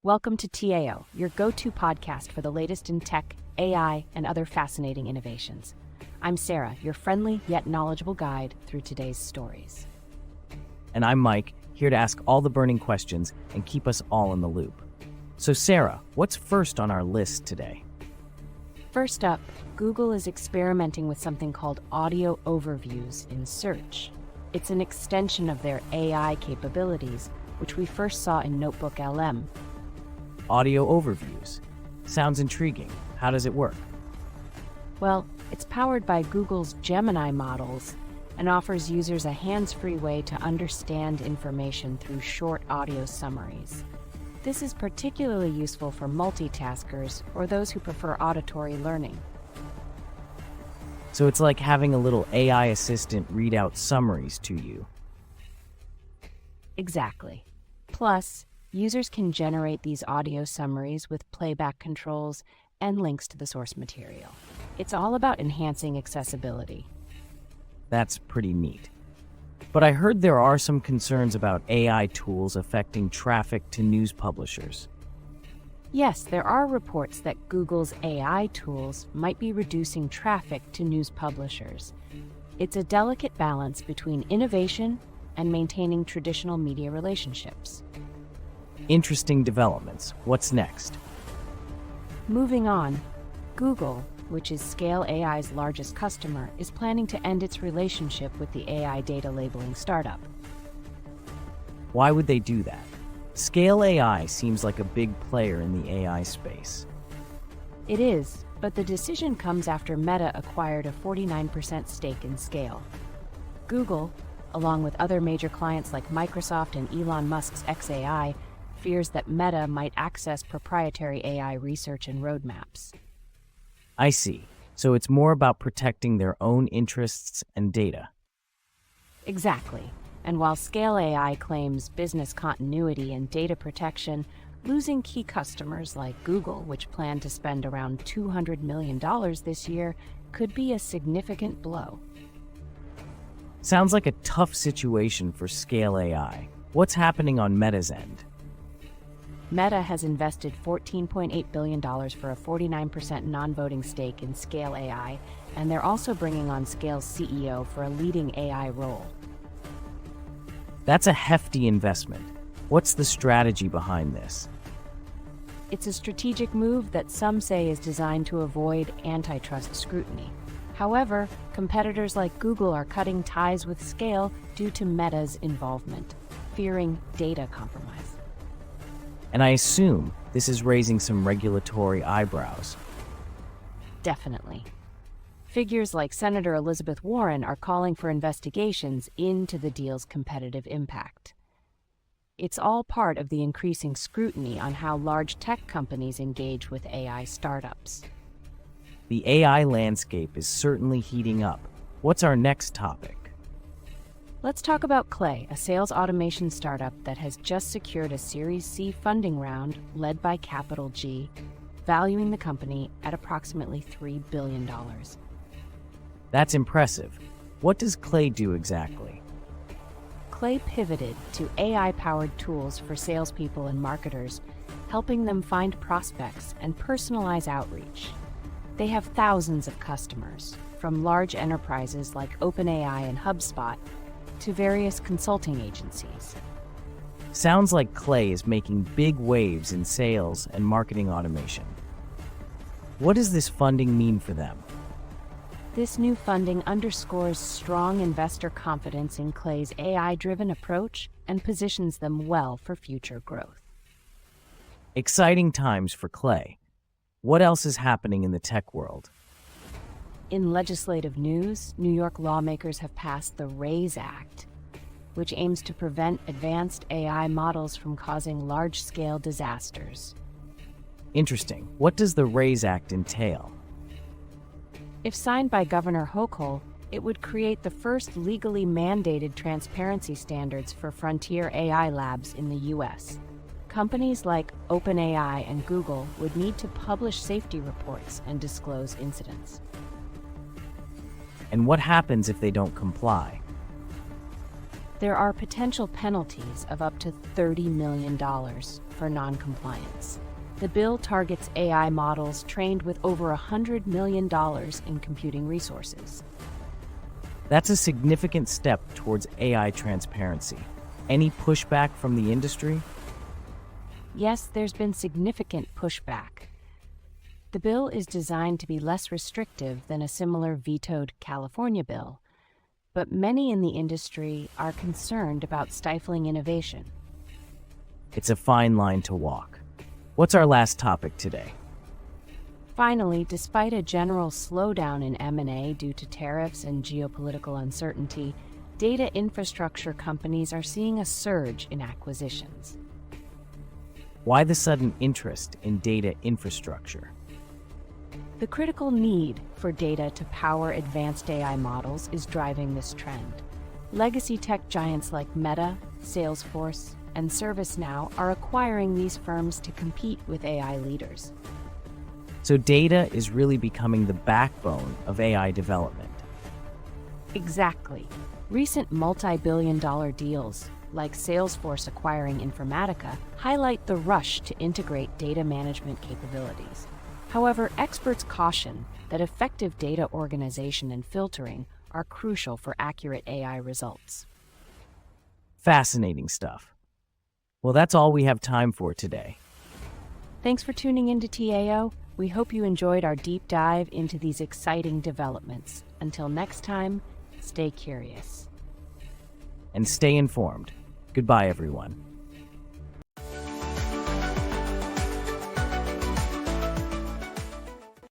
Welcome to TAO, your go-to podcast for the latest in tech, AI, and other fascinating innovations. I'm Sarah, your friendly yet knowledgeable guide through today's stories. And I'm Mike, here to ask all the burning questions and keep us all in the loop. So Sarah, what's first on our list today? First up, Google is experimenting with something called audio overviews in search. It's an extension of their AI capabilities, which we first saw in Notebook LM. Audio overviews. Sounds intriguing. How does it work? Well, it's powered by Google's Gemini models and offers users a hands-free way to understand information through short audio summaries. This is particularly useful for multitaskers or those who prefer auditory learning. So it's like having a little AI assistant read out summaries to you. Exactly. Plus, users can generate these audio summaries with playback controls and links to the source material. It's all about enhancing accessibility. That's pretty neat. But I heard there are some concerns about AI tools affecting traffic to news publishers. Yes, there are reports that Google's AI tools might be reducing traffic to news publishers. It's a delicate balance between innovation and maintaining traditional media relationships. Interesting developments. What's next? Moving on, Google, which is Scale AI's largest customer, is planning to end its relationship with the AI data labeling startup. Why would they do that? Scale AI seems like a big player in the AI space. It is, but the decision comes after Meta acquired a 49% stake in Scale. Google, along with other major clients like Microsoft and Elon Musk's xAI, fears that Meta might access proprietary AI research and roadmaps. I see. So it's more about protecting their own interests and data. Exactly. And while Scale AI claims business continuity and data protection, losing key customers like Google, which plan to spend around $200 million this year, could be a significant blow. Sounds like a tough situation for Scale AI. What's happening on Meta's end? Meta has invested $14.8 billion for a 49% non-voting stake in Scale AI, and they're also bringing on Scale's CEO for a leading AI role. That's a hefty investment. What's the strategy behind this? It's a strategic move that some say is designed to avoid antitrust scrutiny. However, competitors like Google are cutting ties with Scale due to Meta's involvement, fearing data compromise. And I assume this is raising some regulatory eyebrows. Definitely. Figures like Senator Elizabeth Warren are calling for investigations into the deal's competitive impact. It's all part of the increasing scrutiny on how large tech companies engage with AI startups. The AI landscape is certainly heating up. What's our next topic? Let's talk about Clay, a sales automation startup that has just secured a Series C funding round led by CapitalG, valuing the company at approximately $3 billion. That's impressive. What does Clay do exactly? Clay pivoted to AI-powered tools for salespeople and marketers, helping them find prospects and personalize outreach. They have thousands of customers, from large enterprises like OpenAI and HubSpot to various consulting agencies. Sounds like Clay is making big waves in sales and marketing automation. What does this funding mean for them? This new funding underscores strong investor confidence in Clay's AI-driven approach and positions them well for future growth. Exciting times for Clay. What else is happening in the tech world? In legislative news, New York lawmakers have passed the RAISE Act, which aims to prevent advanced AI models from causing large-scale disasters. Interesting. What does the RAISE Act entail? If signed by Governor Hochul, it would create the first legally mandated transparency standards for frontier AI labs in the U.S. Companies like OpenAI and Google would need to publish safety reports and disclose incidents. And what happens if they don't comply? There are potential penalties of up to $30 million for noncompliance. The bill targets AI models trained with over $100 million in computing resources. That's a significant step towards AI transparency. Any pushback from the industry? Yes, there's been significant pushback. The bill is designed to be less restrictive than a similar vetoed California bill, but many in the industry are concerned about stifling innovation. It's a fine line to walk. What's our last topic today? Finally, despite a general slowdown in M&A due to tariffs and geopolitical uncertainty, data infrastructure companies are seeing a surge in acquisitions. Why the sudden interest in data infrastructure? The critical need for data to power advanced AI models is driving this trend. Legacy tech giants like Meta, Salesforce, and ServiceNow are acquiring these firms to compete with AI leaders. So data is really becoming the backbone of AI development. Exactly. Recent multi-billion-dollar deals, like Salesforce acquiring Informatica, highlight the rush to integrate data management capabilities. However, experts caution that effective data organization and filtering are crucial for accurate AI results. Fascinating stuff. Well, that's all we have time for today. Thanks for tuning into TAO. We hope you enjoyed our deep dive into these exciting developments. Until next time, stay curious. And stay informed. Goodbye, everyone.